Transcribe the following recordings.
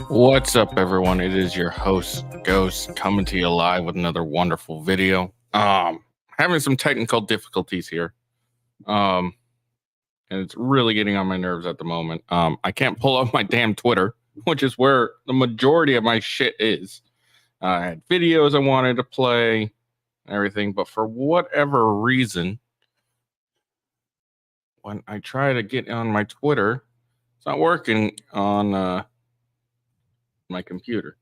What's up, everyone? It is your host, Ghost, coming to you live with another wonderful video. Having some technical difficulties here. And it's really getting on my nerves at the moment. I can't pull up my damn Twitter, which is where the majority of my shit is. I had videos I wanted to play and everything, but for whatever reason, when I try to get on my Twitter, it's not working on my computer.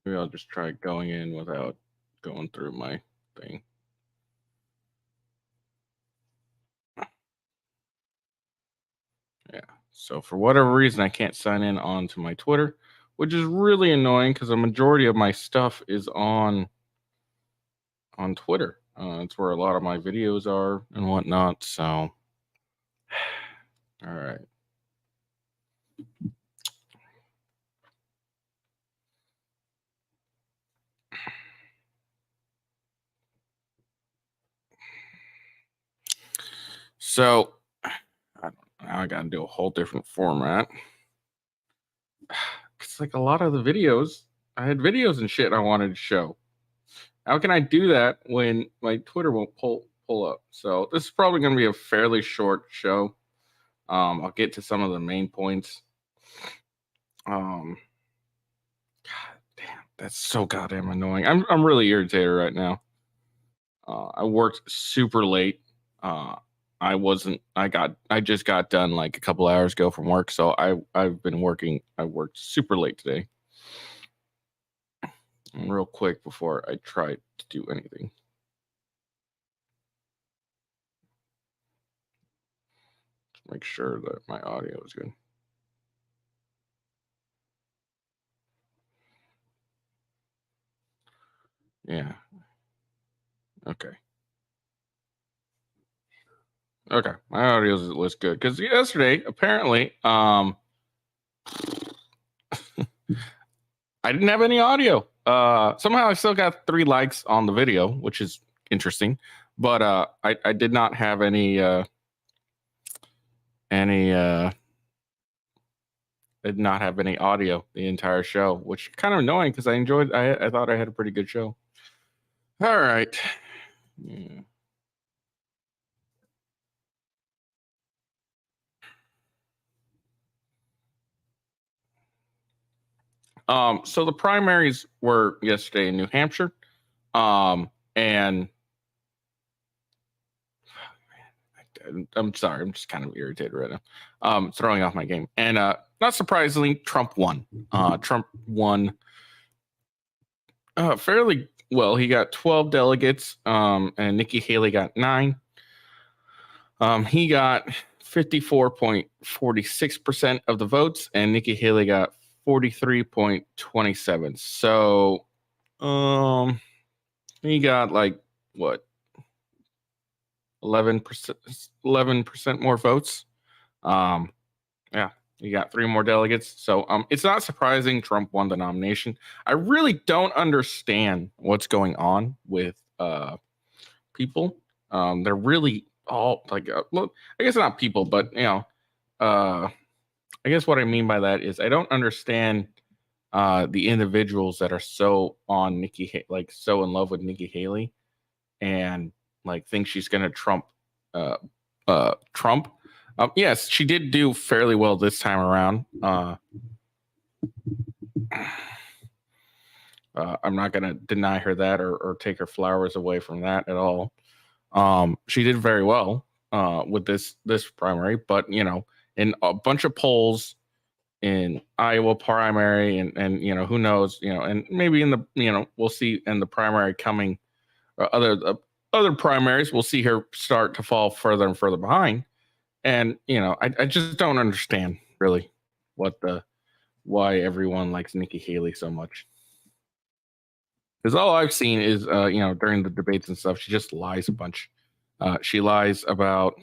Maybe I'll just try going in without going through my thing. Yeah, so for whatever reason, I can't sign in onto my Twitter, which is really annoying because the majority of my stuff is on Twitter. It's where a lot of my videos are and whatnot. So, all right. So, I got to do a whole different format. It's like a lot of the videos, I had videos and shit I wanted to show. How can I do that when my Twitter won't pull up? So this is probably going to be a fairly short show. I'll get to some of the main points. God damn, that's so goddamn annoying. I'm really irritated right now. I worked super late. I just got done like a couple hours ago from work, so I've been working. I worked super late today. And real quick before I try to do anything. Just make sure that my audio is good. Yeah. Okay. Okay. My audio looks good because yesterday apparently I didn't have any audio. Somehow I still got 3 likes on the video, which is interesting, but I did not have any I did not have any audio the entire show, which kind of annoying because I thought I had a pretty good show. All right. Yeah. So the primaries were yesterday in New Hampshire. And I'm sorry, I'm just kind of irritated right now. Throwing off my game. And not surprisingly, Trump won. Trump won fairly well. He got 12 delegates, and Nikki Haley got 9. He got 54.46% of the votes, and Nikki Haley got 43.27. So, he got like what, 11% more votes. Yeah, he got 3 more delegates. So, it's not surprising Trump won the nomination. I really don't understand what's going on with people. They're really all like, look, I guess not people, but I guess what I mean by that is I don't understand the individuals that are so on like so in love with Nikki Haley and like think she's gonna trump Trump. Yes, she did do fairly well this time around. I'm not gonna deny her that or take her flowers away from that at all. She did very well with this primary, but in a bunch of polls in Iowa primary and who knows, and maybe in the we'll see in the primary coming other primaries, we'll see her start to fall further and further behind. And I just don't understand really why everyone likes Nikki Haley so much. Because all I've seen is, during the debates and stuff, she just lies a bunch. She lies about,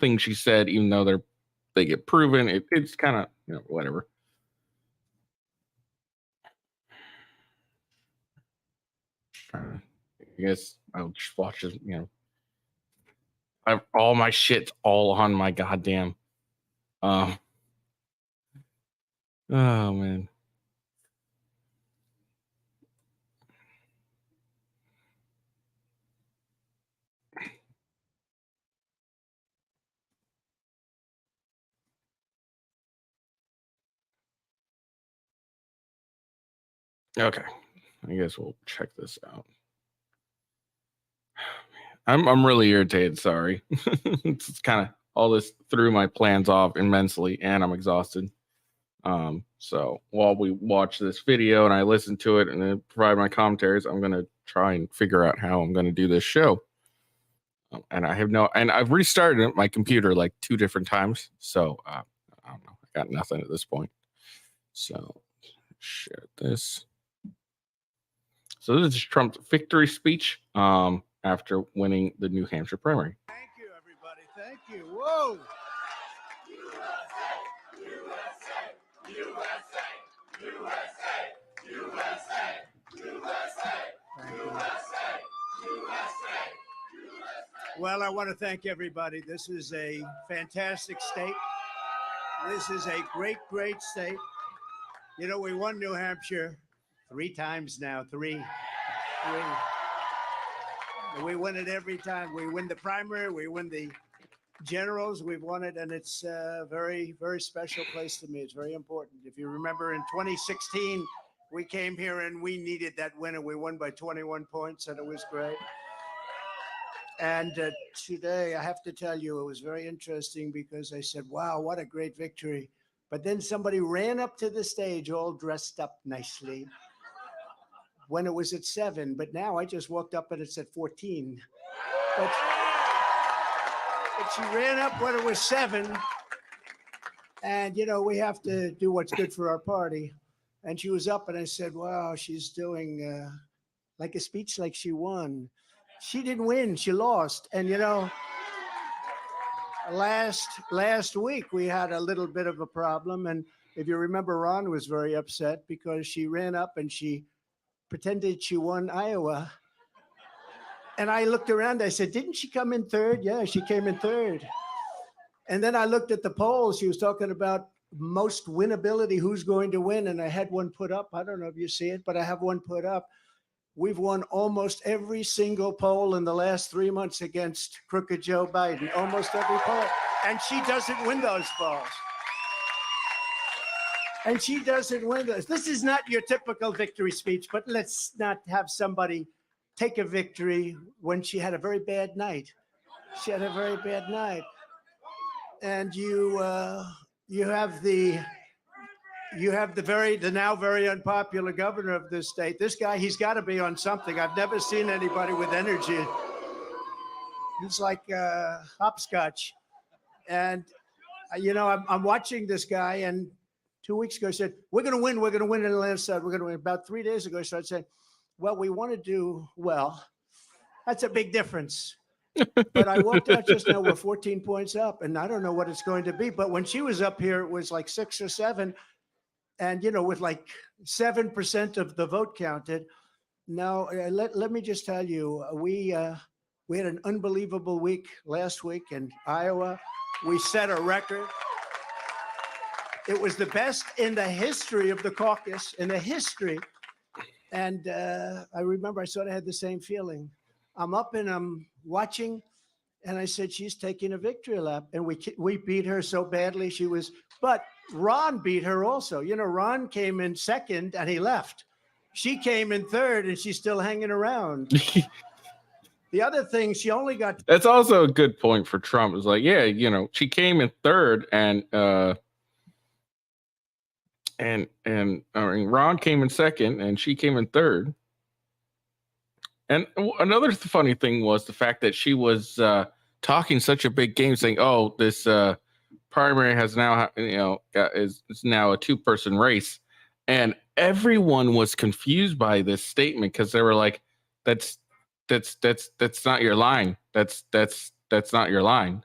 things she said, even though they get proven. It's kind of, whatever. I guess I'll just watch it. All my shit's all on my goddamn. Oh man. Okay, I guess we'll check this out. I'm really irritated. Sorry, it's kind of all this threw my plans off immensely, and I'm exhausted. So while we watch this video and I listen to it and then provide my commentaries, I'm gonna try and figure out how I'm gonna do this show. And I've restarted my computer like 2 different times, so I don't know. I got nothing at this point. So share this. So this is Trump's victory speech after winning the New Hampshire primary. Thank you, everybody. Thank you. Whoa. Well, I want to thank everybody. This is a fantastic state. This is a great, great state. We won New Hampshire 3 times now. 3. We win it every time. We win the primary. We win the generals. We've won it, and it's a very, very special place to me. It's very important. If you remember, in 2016, we came here and we needed that win, and we won by 21 points, and it was great. And today, I have to tell you, it was very interesting because I said, wow, what a great victory. But then somebody ran up to the stage all dressed up nicely when it was at 7. But now I just walked up and it's at 14. But she ran up when it was 7. And, we have to do what's good for our party. And she was up and I said, wow, she's doing like a speech like she won. She didn't win, she lost. And last week we had a little bit of a problem. And if you remember, Ron was very upset because she ran up and she pretended she won Iowa. And I looked around, I said, didn't she come in 3rd? Yeah, she came in 3rd. And then I looked at the polls. She was talking about most winnability, who's going to win. And I had one put up. I don't know if you see it, but I have one put up. We've won almost every single poll in the last 3 months against crooked Joe Biden, almost every poll. And she doesn't win those polls. And she doesn't win those. This is not your typical victory speech, but let's not have somebody take a victory when she had a very bad night. She had a very bad night. And you have the now very unpopular governor of this state. This guy, he's got to be on something. I've never seen anybody with energy. He's like hopscotch. And, I'm watching this guy, and 2 weeks ago, he said, we're going to win. We're going to win in the landslide. We're going to win. About 3 days ago, he started saying, well, we want to do well. That's a big difference. But I walked out just now, we're 14 points up, and I don't know what it's going to be. But when she was up here, it was like 6 or 7. And, with like 7% of the vote counted. Now, let me just tell you, we had an unbelievable week last week in Iowa. We set a record. It was the best in the history of the caucus, in the history. And I remember I sort of had the same feeling. I'm up and I'm watching, and I said, she's taking a victory lap. And we beat her so badly. But Ron beat her also. Ron came in second and he left. She came in third and she's still hanging around. The other thing, she only got. That's also a good point for Trump. It's like, yeah, she came in third, and Ron came in second and she came in third. And another funny thing was the fact that she was talking such a big game, saying, "Oh, this primary has now, is now a 2-person race," and everyone was confused by this statement because they were like, "That's not your line. That's not your line,"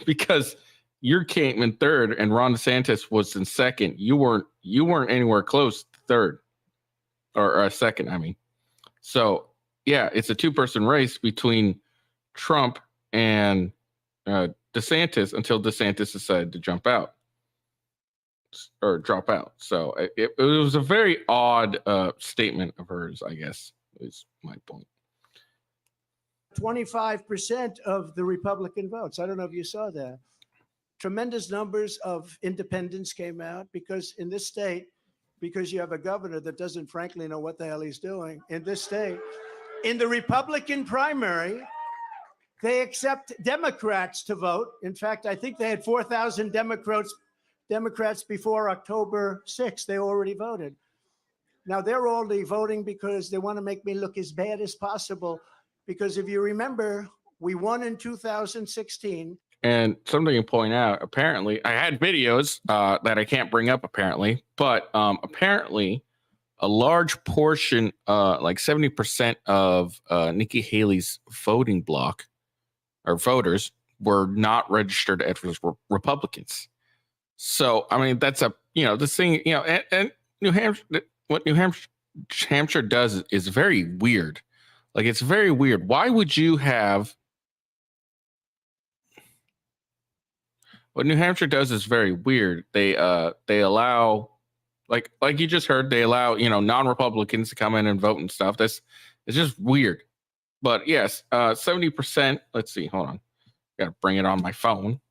because you came in third and Ron DeSantis was in second. You weren't anywhere close to third or second. I mean. So, yeah, it's a 2-person race between Trump and DeSantis until DeSantis decided to jump out or drop out. So it was a very odd statement of hers, I guess, is my point. 25% of the Republican votes. I don't know if you saw that. Tremendous numbers of independents came out because in this state, because you have a governor that doesn't frankly know what the hell he's doing in this state. In the Republican primary, they accept Democrats to vote. In fact, I think they had 4,000 Democrats before October 6th. They already voted. Now, they're only voting because they want to make me look as bad as possible. Because if you remember, we won in 2016. And something to point out, apparently, I had videos that I can't bring up, apparently, but apparently a large portion, like 70% of Nikki Haley's voting bloc or voters were not registered as Republicans. So, I mean, that's this thing, and New Hampshire, what New Hampshire does is very weird. Like, it's very weird. Why would you have what New Hampshire does is very weird. They allow, like you just heard, they allow, non-Republicans to come in and vote and stuff. It's just weird. But yes, 70%. Let's see. Hold on. Got to bring it on my phone.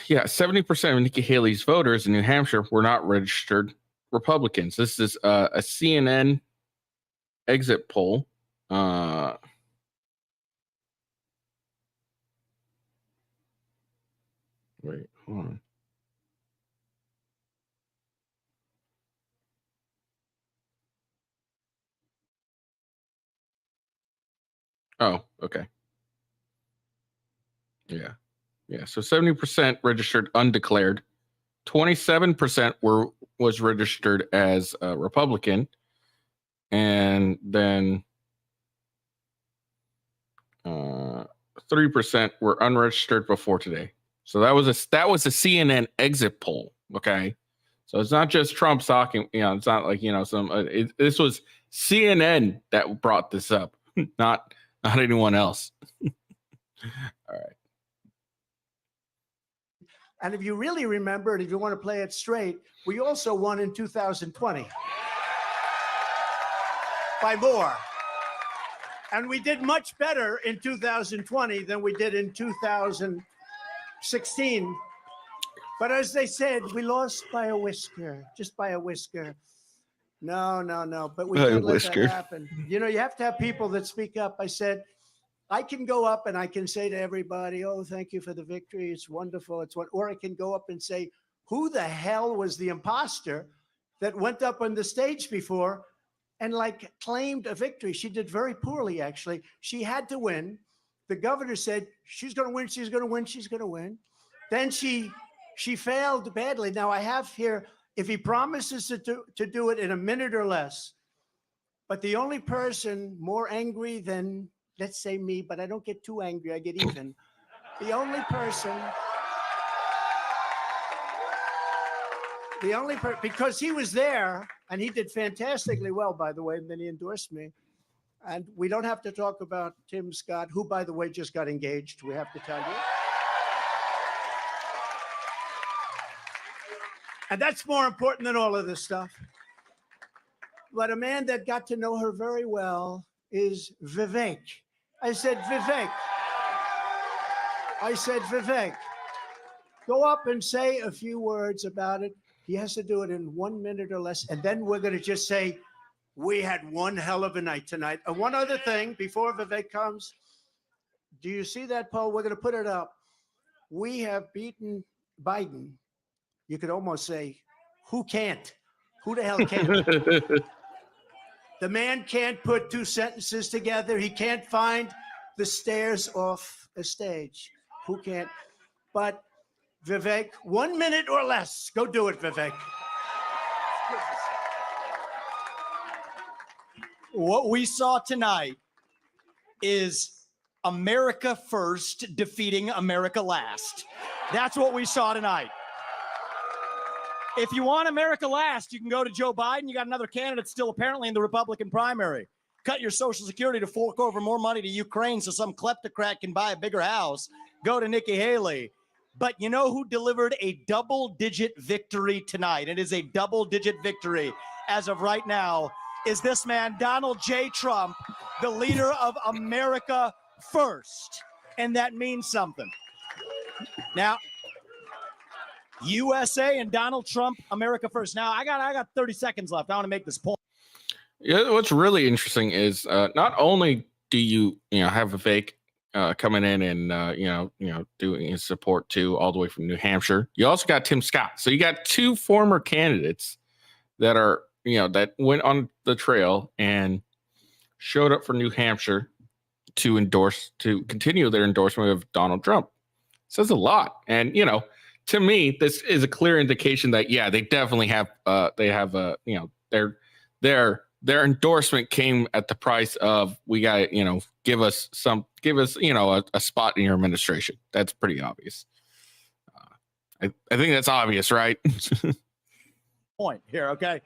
Yeah, 70% of Nikki Haley's voters in New Hampshire were not registered Republicans. This is a CNN exit poll. Wait, hold on. Oh, okay. Yeah. So 70% registered undeclared. 27% was registered as a Republican, and then 3% were unregistered before today. So that was a CNN exit poll. Okay, so it's not just Trump talking. It's not like this was CNN that brought this up, not anyone else. All right. And if you really remember, and if you want to play it straight, we also won in 2020 by more. And we did much better in 2020 than we did in 2016. But as they said, we lost by a whisker, just by a whisker. No. But we can't let that happen. You know, you have to have people that speak up. I said, I can go up and I can say to everybody, oh, thank you for the victory. It's wonderful. Or I can go up and say, who the hell was the imposter that went up on the stage before and like claimed a victory? She did very poorly, actually. She had to win. The governor said, she's going to win. She's going to win. She's going to win. Then she failed badly. Now I have here, if he promises to do it in a minute or less, but the only person more angry than, let's say me, but I don't get too angry, I get even. The only person, because he was there and he did fantastically well, by the way, and then he endorsed me. And we don't have to talk about Tim Scott, who, by the way, just got engaged, we have to tell you. And that's more important than all of this stuff. But a man that got to know her very well is Vivek. I said, Vivek, go up and say a few words about it. He has to do it in 1 minute or less. And then we're going to just say, we had one hell of a night tonight. And one other thing before Vivek comes, do you see that poll? We're going to put it up. We have beaten Biden. You could almost say, who can't? Who the hell can't? The man can't put two sentences together. He can't find the stairs off a stage. Who can't? But Vivek, 1 minute or less. Go do it, Vivek. What we saw tonight is America first defeating America last. That's what we saw tonight. If you want America last, you can go to Joe Biden. You got another candidate still apparently in the Republican primary. Cut your Social Security to fork over more money to Ukraine so some kleptocrat can buy a bigger house. Go to Nikki Haley. But you know who delivered a double-digit victory tonight? It is a double-digit victory as of right now. Is this man, Donald J. Trump, the leader of America first. And that means something. Now, USA and Donald Trump, America first. Now, I got 30 seconds left. I want to make this point. Yeah, what's really interesting is not only do you have Vivek coming in and doing his support too, all the way from New Hampshire. You also got Tim Scott. So you got two former candidates that are that went on the trail and showed up for New Hampshire to continue their endorsement of Donald Trump. Says a lot, and to me, this is a clear indication that they definitely have their endorsement came at the price of we got give us a spot in your administration. That's pretty obvious. I think that's obvious, right? Point here, okay?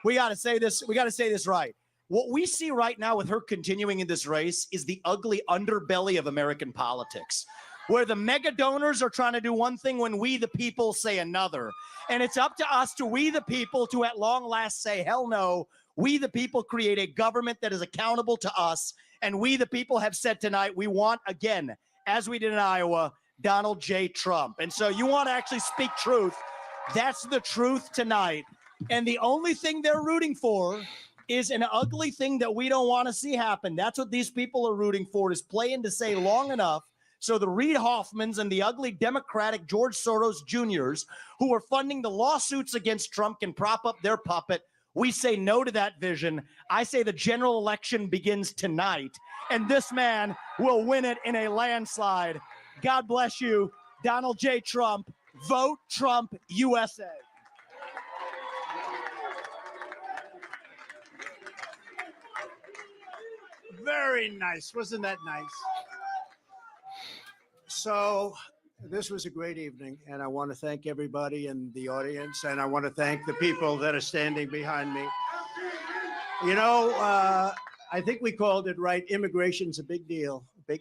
We got to say this. We got to say this right. What we see right now with her continuing in this race is the ugly underbelly of American politics, where the mega donors are trying to do one thing when we, the people, say another. And it's up to us, we, the people, to at long last say, hell no. We, the people, create a government that is accountable to us. And we, the people, have said tonight, we want, again, as we did in Iowa, Donald J. Trump. And so you want to actually speak truth. That's the truth tonight. And the only thing they're rooting for is an ugly thing that we don't want to see happen. That's what these people are rooting for, is playing to say long enough so the Reid Hoffmans and the ugly Democratic George Soros Jr.'s who are funding the lawsuits against Trump can prop up their puppet. We say no to that vision. I say the general election begins tonight, and this man will win it in a landslide. God bless you, Donald J. Trump. Vote Trump, USA. Very nice. Wasn't that nice? So this was a great evening, and I want to thank everybody in the audience, and I want to thank the people that are standing behind me. I think we called it right. Immigration's a big deal, a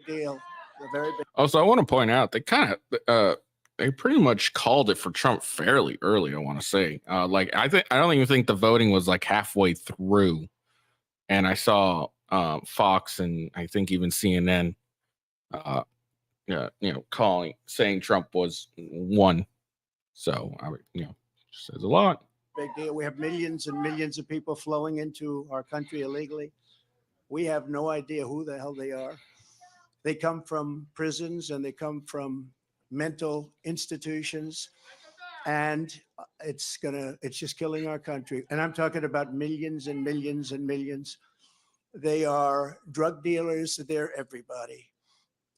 very big. Also, I want to point out they kind of they pretty much called it for Trump fairly early. I want to say, like I don't even think the voting was like halfway through, and I saw Fox and I think even CNN, saying Trump was won. So I would, says a lot. Big deal. We have millions and millions of people flowing into our country illegally. We have no idea who the hell they are. They come from prisons and they come from mental institutions, and it's just killing our country. And I'm talking about millions and millions and millions. They are drug dealers. They're everybody.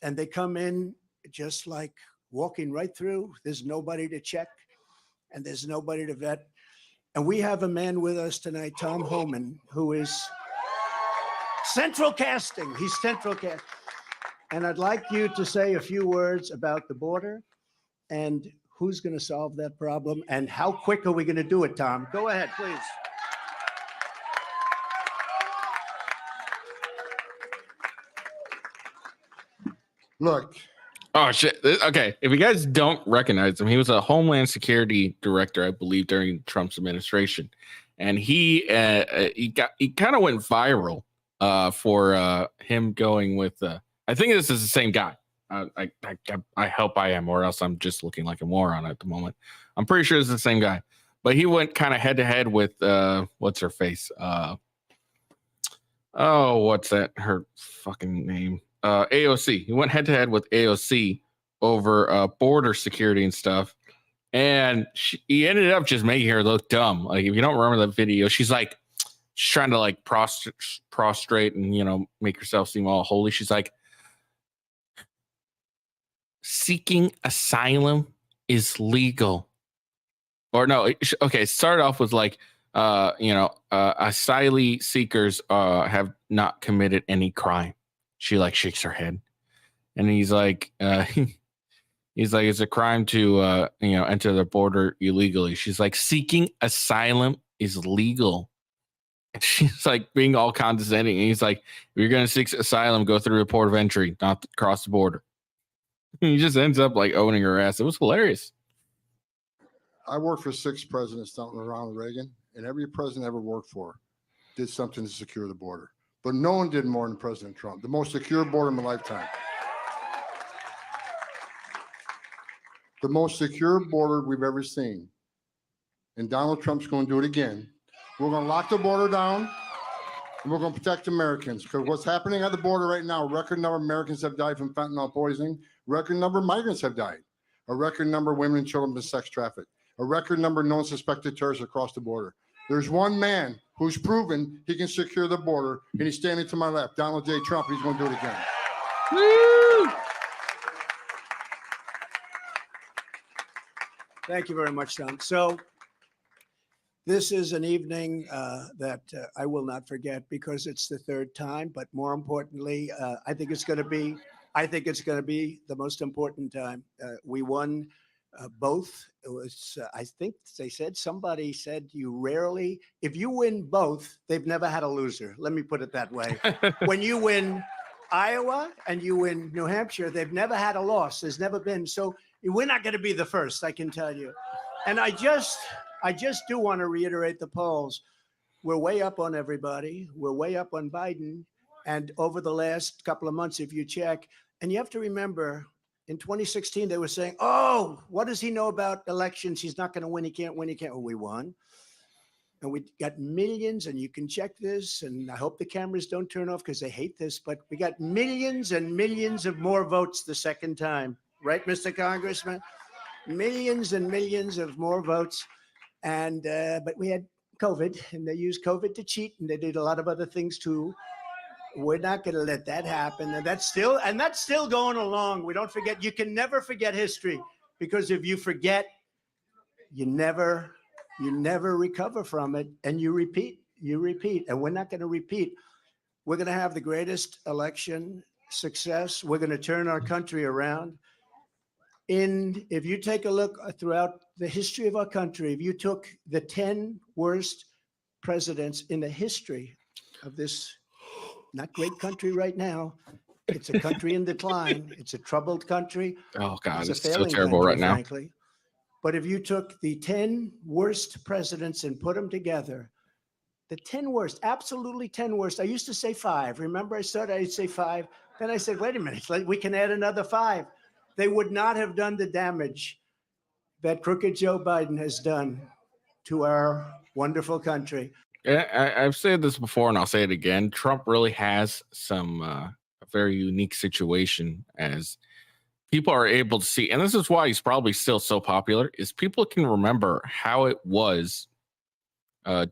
And they come in just like walking right through. There's nobody to check and there's nobody to vet. And we have a man with us tonight, Tom Homan, who is central casting. He's central casting. And I'd like you to say a few words about the border and who's going to solve that problem and how quick are we going to do it, Tom? Go ahead, please. Look. Oh, shit. Okay. If you guys don't recognize him, he was a Homeland Security director, I believe, during Trump's administration. And he kind of went viral for him going with, I think this is the same guy. I hope I am, or else I'm just looking like a moron at the moment. I'm pretty sure it's the same guy. But he went kind of head to head with, what's her face? What's that? Her fucking name? AOC. He went head to head with AOC over border security and stuff, and he ended up just making her look dumb. Like, if you don't remember that video, she's trying to like prostrate and make herself seem all holy. She's like, seeking asylum is legal, or no? Okay, started off with like, asylee seekers have not committed any crime. She like shakes her head, and he's like, it's a crime to enter the border illegally. She's like, seeking asylum is legal. And she's like being all condescending, and he's like, if you're gonna seek asylum, go through the port of entry, not cross the border. And he just ends up like owning her ass. It was hilarious. I worked for 6 presidents down around Reagan, and every president I ever worked for did something to secure the border. But no one did more than President Trump. The most secure border in my lifetime. The most secure border we've ever seen. And Donald Trump's going to do it again. We're going to lock the border down, and we're going to protect Americans. Because what's happening at the border right now, a record number of Americans have died from fentanyl poisoning. Record number of migrants have died. A record number of women and children have been sex trafficked. A record number of known suspected terrorists across the border. There's one man who's proven he can secure the border, and he's standing to my left, Donald J. Trump. He's going to do it again. Woo! Thank you very much, Tom. So this is an evening that I will not forget because it's the 3rd time, but more importantly, I think it's going to be the most important time. We won both. It was, I think somebody said if you win both, they've never had a loser. Let me put it that way. When you win Iowa and you win New Hampshire, they've never had a loss. There's never been. So we're not going to be the first, I can tell you. And I just do want to reiterate the polls. We're way up on everybody. We're way up on Biden. And over the last couple of months, if you check, and you have to remember, in 2016, they were saying, oh, what does he know about elections? He's not going to win. He can't win. He can't. Well, we won. And we got millions, and you can check this, and I hope the cameras don't turn off because they hate this, but we got millions and millions of more votes the second time. Right, Mr. Congressman? Millions and millions of more votes. And but we had COVID, and they used COVID to cheat, and they did a lot of other things too. We're not going to let that happen, and that's still going along. We don't forget. You can never forget history, because if you forget, you never recover from it, and you repeat. And we're not going to repeat. We're going to have the greatest election success. We're going to turn our country around. If you take a look throughout the history of our country, if you took the 10 worst presidents in the history of this not great country right now, It's a country in decline. It's a troubled country. Oh God, It's a it's so failing terrible country, right now. frankly. But if you took the 10 worst presidents and put them together, the 10 worst, absolutely 10 worst. I used to say 5. Remember, I started, I'd say 5. Then I said, wait a minute, we can add another 5. They would not have done the damage that crooked Joe Biden has done to our wonderful country. I've said this before and I'll say it again. Trump really has some a very unique situation as people are able to see, and this is why he's probably still so popular, is people can remember how it was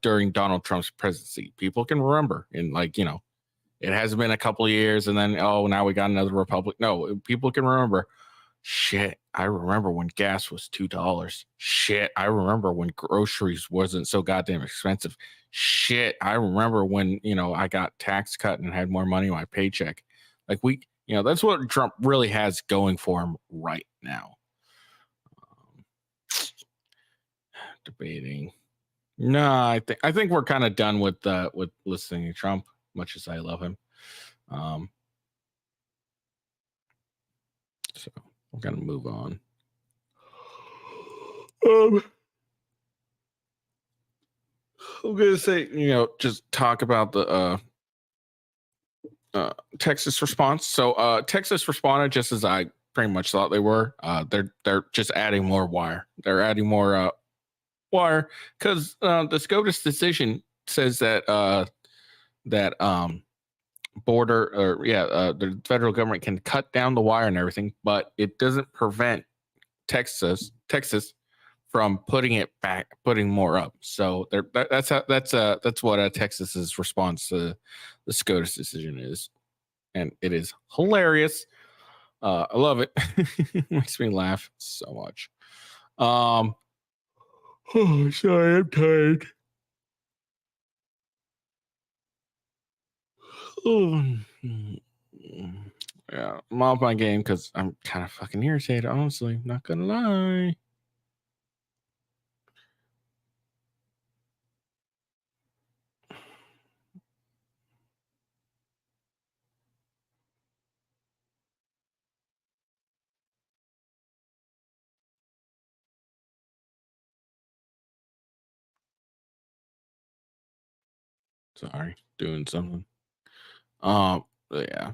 during Donald Trump's presidency. People can remember, and like, you know, it hasn't been a couple of years and then, oh, now we got another Republic. No, people can remember. Shit, I remember when gas was $2. Shit, I remember when groceries wasn't so goddamn expensive. Shit, I remember when, you know, I got tax cut and had more money in my paycheck. Like you know, that's what Trump really has going for him right now. Debating. No, I think we're kind of done with listening to Trump, much as I love him. So we're gonna move on. I'm gonna say, you know, just talk about the Texas response. So Texas responded just as I pretty much thought they were. They're just adding more wire. They're adding more wire because the SCOTUS decision says that border or the federal government can cut down the wire and everything, but it doesn't prevent Texas from putting more up. So that's what Texas's response to the SCOTUS decision is, and it is hilarious. I love it. It makes me laugh so much. Oh, sorry, I'm tired. Oh, yeah, I'm off my game because I'm kind of fucking irritated, honestly. Not gonna lie. Sorry, doing something. Yeah.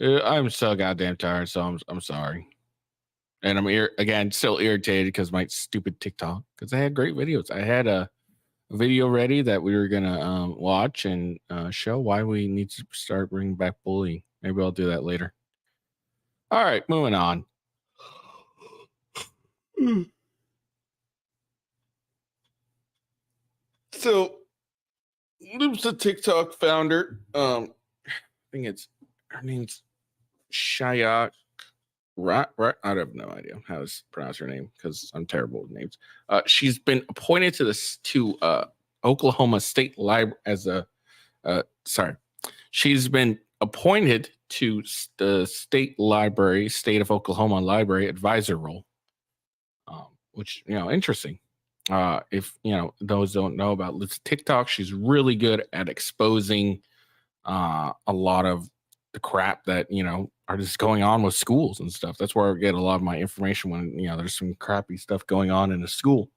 I'm so goddamn tired, so I'm sorry. And I'm again still irritated because my stupid TikTok, because I had great videos. I had a video ready that we were gonna watch and show why we need to start bringing back bullying. Maybe I'll do that later. All right, moving on. So, Loop's the TikTok founder. I think her name's Shayak. Right. I have no idea how to pronounce her name because I'm terrible with names. She's been appointed to Oklahoma State Library as a. She's been appointed to the State of Oklahoma Library advisor role, which, you know, interesting. If you know, those don't know about Liz TikTok, she's really good at exposing a lot of the crap that, you know, are just going on with schools and stuff. That's where I get a lot of my information when, you know, there's some crappy stuff going on in a school.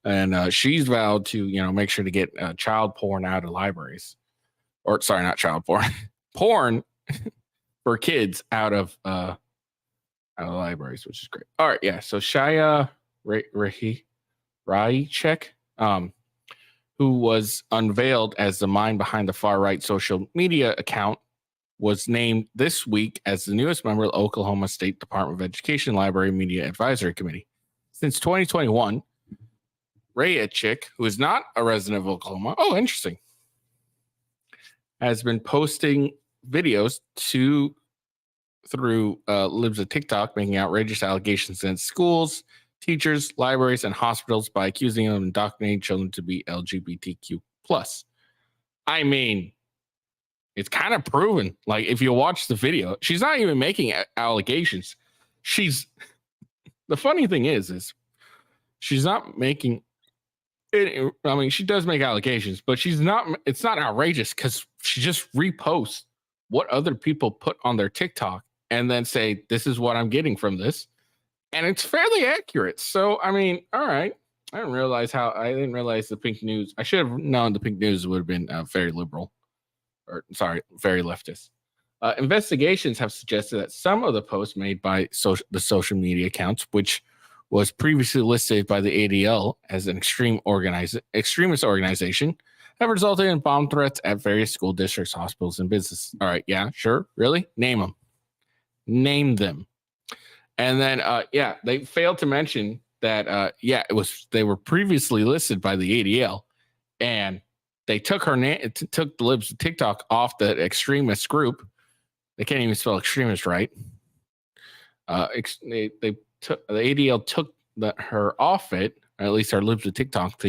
And she's vowed to, you know, make sure to get child porn out of libraries, or sorry, not child porn, porn for kids out of libraries, which is great. All right, yeah. So Shaya Raichek, who was unveiled as the mind behind the far-right social media account, was named this week as the newest member of the Oklahoma State Department of Education Library Media Advisory Committee. Since 2021, Raichek, who is not a resident of Oklahoma, interesting, has been posting videos through Libs of TikTok, making outrageous allegations against schools, teachers, libraries, and hospitals by accusing them of indoctrinating children to be LGBTQ+. I mean, it's kind of proven. Like, if you watch the video, she's not even making allegations. The funny thing is she's not making it. I mean, she does make allegations, but it's not outrageous because she just reposts what other people put on their TikTok and then say, this is what I'm getting from this. And it's fairly accurate. So, I mean, all right. I didn't realize the Pink News. I should have known the Pink News would have been very liberal, or sorry, very leftist. Investigations have suggested that some of the posts made by the social media accounts, which was previously listed by the ADL as an extremist organization, have resulted in bomb threats at various school districts, hospitals, and businesses. All right, yeah, sure, really? Name them. Name them. And then, they failed to mention that, they were previously listed by the ADL, and they took her name, took the libs of TikTok off the extremist group. They can't even spell extremist right. The ADL took her off it, or at least our libs of TikTok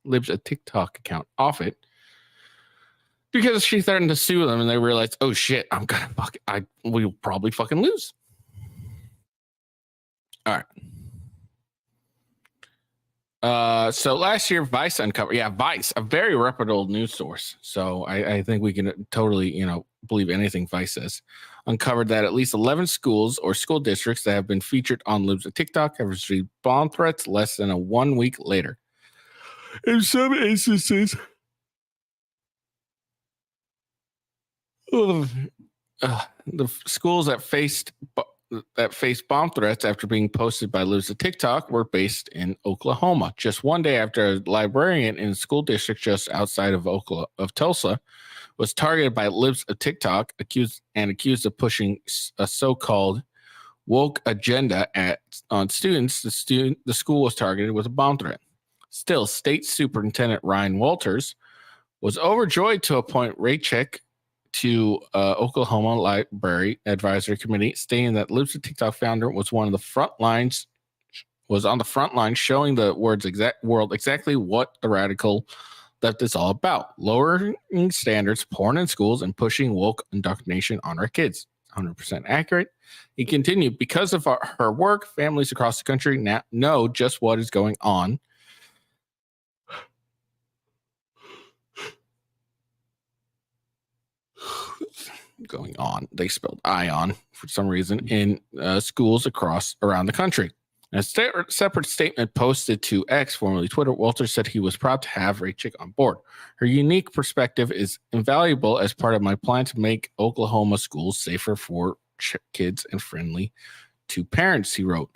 libs of TikTok account off it, because she threatened to sue them, and they realized, oh shit, we'll probably fucking lose. All right. So last year, Vice uncovered, Vice, a very reputable news source. So I think we can totally, believe anything Vice says, uncovered that at least 11 schools or school districts that have been featured on libs of TikTok have received bomb threats less than 1 week later. In some instances, the schools that faced bomb threats after being posted by libs of TikTok were based in Oklahoma. Just one day after a librarian in a school district just outside of Tulsa was targeted by libs of TikTok, accused of pushing a so-called woke agenda on students. The school was targeted with a bomb threat. Still, State Superintendent Ryan Walters was overjoyed to appoint Ray Chick to Oklahoma Library Advisory Committee, stating that libs of TikTok founder was on the front line, showing the world exactly what the radical left is all about: lowering standards, porn in schools, and pushing woke indoctrination on our kids. 100% accurate. He continued, because of her work, families across the country now know just what is going on. They spelled ion for some reason in schools around the country. In a separate statement posted to X, formerly Twitter, Walter said he was proud to have Ray Chick on board. Her unique perspective is invaluable as part of my plan to make Oklahoma schools safer for kids and friendly to parents, he wrote.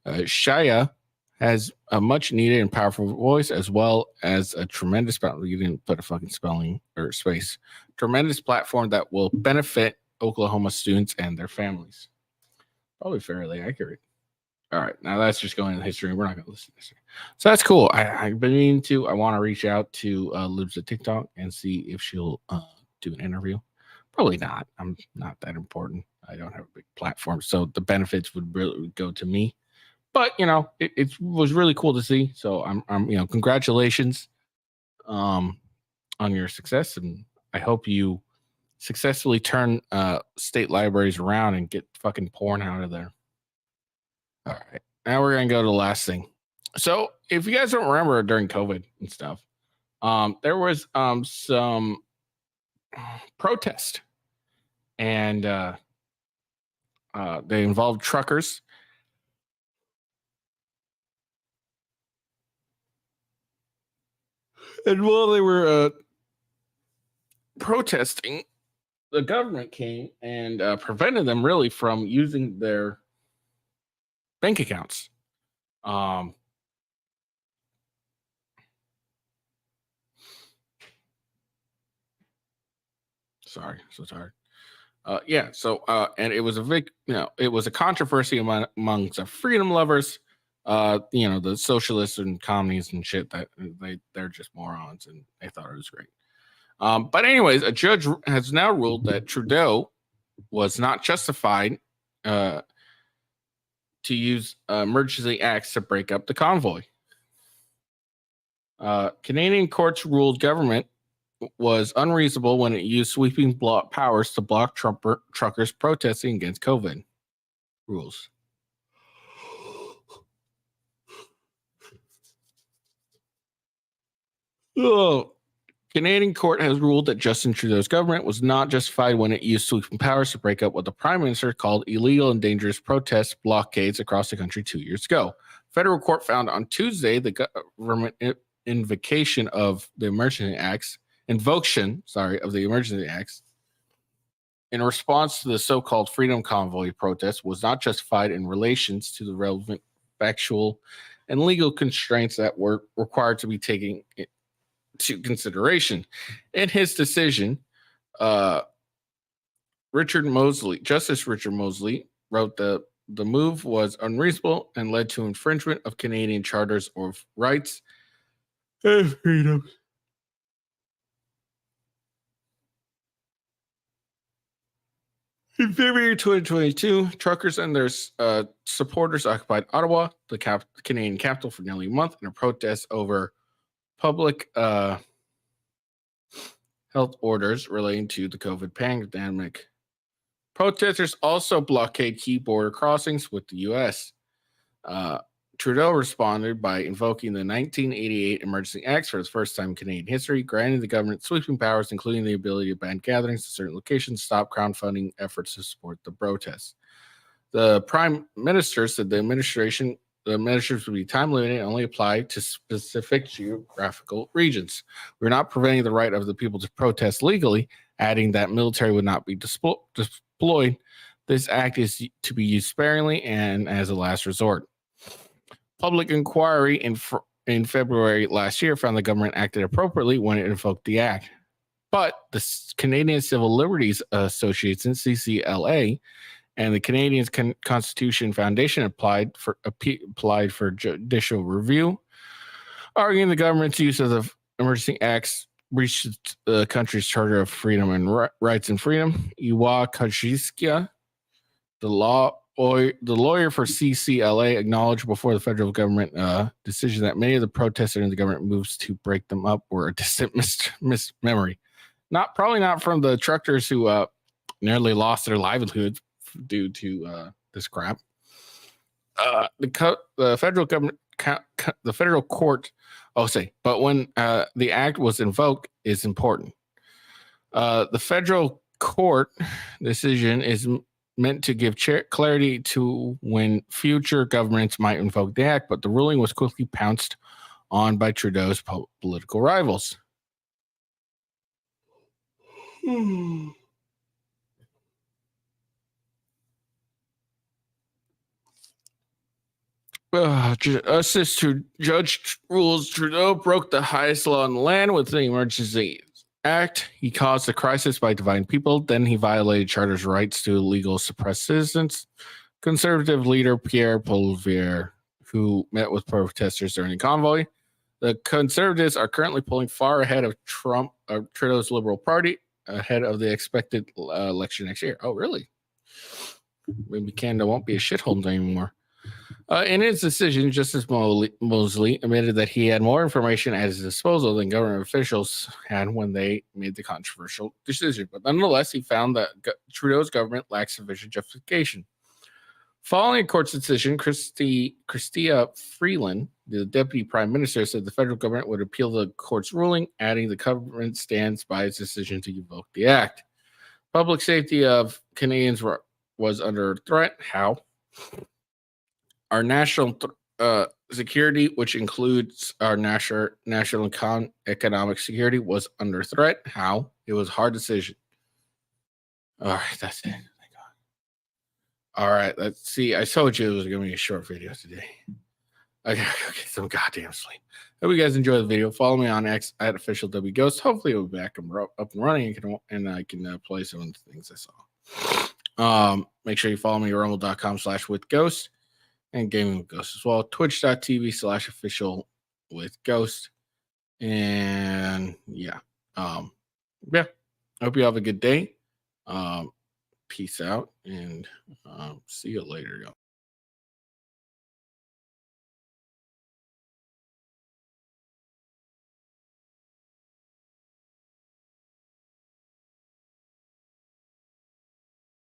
Shaya has a much needed and powerful voice, as well as a tremendous, you didn't put a fucking spelling or space, tremendous platform that will benefit Oklahoma students and their families. Probably fairly accurate. All right, now that's just going into history. We're not going to listen to history. So that's cool. I've been meaning to. I want to reach out to Libs at TikTok and see if she'll do an interview. Probably not. I'm not that important. I don't have a big platform, so the benefits would really go to me. But it was really cool to see. So I'm congratulations on your success, and I hope you successfully turn state libraries around and get fucking porn out of there. All right, now we're gonna go to the last thing. So if you guys don't remember during COVID and stuff, there was some protest, and they involved truckers. And while they were protesting, the government came and prevented them really from using their bank accounts. Sorry, so tired. And it was it was a controversy amongst the freedom lovers, the socialists and communists and shit, that they're just morons, and they thought it was great. But anyways, a judge has now ruled that Trudeau was not justified to use emergency acts to break up the convoy. Canadian courts ruled government was unreasonable when it used sweeping powers to block truckers protesting against COVID rules. Oh, Canadian court has ruled that Justin Trudeau's government was not justified when it used sweeping powers to break up what the prime minister called illegal and dangerous protest blockades across the country 2 years ago. Federal court found on Tuesday the government invocation of the Emergency Acts in response to the so-called Freedom Convoy protest was not justified in relations to the relevant factual and legal constraints that were required to be taken into consideration. In his decision, Justice Richard Mosley wrote the move was unreasonable and led to infringement of Canadian charters of rights and freedoms. In February 2022, truckers and their supporters occupied Ottawa, the Canadian capital, for nearly a month in a protest over public health orders relating to the COVID pandemic. Protesters also blockade key border crossings with the U.S. Trudeau responded by invoking the 1988 Emergency Acts for the first time in Canadian history, granting the government sweeping powers, including the ability to ban gatherings to certain locations, stop crowdfunding efforts to support the protests. The Prime Minister said the measures would be time limited and only apply to specific geographical regions. We're not preventing the right of the people to protest legally, adding that military would not be deployed. This act is to be used sparingly and as a last resort. Public inquiry in February last year found the government acted appropriately when it invoked the act. But the Canadian Civil Liberties Association, CCLA, and the Canadian Constitution Foundation applied for judicial review, arguing the government's use of the emergency acts breached the country's Charter of Freedom and Rights and Freedom. Iwa Kajiskia, the lawyer for CCLA, acknowledged before the federal government decision that many of the protesters and the government moves to break them up were a distant memory. Probably not from the truckers who nearly lost their livelihoods due to this crap. The federal government, the federal court, but when the act was invoked is important. The federal court decision is meant to give clarity to when future governments might invoke the act, but the ruling was quickly pounced on by Trudeau's political rivals. Assist to Judge rules Trudeau broke the highest law in the land with the Emergency Act. He caused a crisis by dividing people. Then he violated Charter's rights to legal suppress citizens. Conservative leader Pierre Poilievre, who met with protesters during the convoy. The Conservatives are currently polling far ahead of Trudeau's Liberal Party, ahead of the expected election next year. Oh, really? Maybe Canada won't be a shithole anymore. In his decision, Justice Mosley admitted that he had more information at his disposal than government officials had when they made the controversial decision. But nonetheless, he found that Trudeau's government lacked sufficient justification. Following a court's decision, Chrystia Freeland, the deputy prime minister, said the federal government would appeal the court's ruling, adding the government stands by its decision to invoke the act. Public safety of Canadians was under threat. How? Our national security, which includes our national economic security, was under threat. How? It was a hard decision. All right, that's it. Thank God. All right, let's see. I told you it was going to be a short video today. I gotta go get some goddamn sleep. Hope you guys enjoy the video. Follow me on X at @officialwghost. Hopefully, we'll be back up and running and I can play some of the things I saw. Make sure you follow me at rumble.com/withghost. And Gaming with Ghost as well. Twitch.tv/official with Ghost. And yeah. Hope you have a good day. Peace out and see you later, y'all.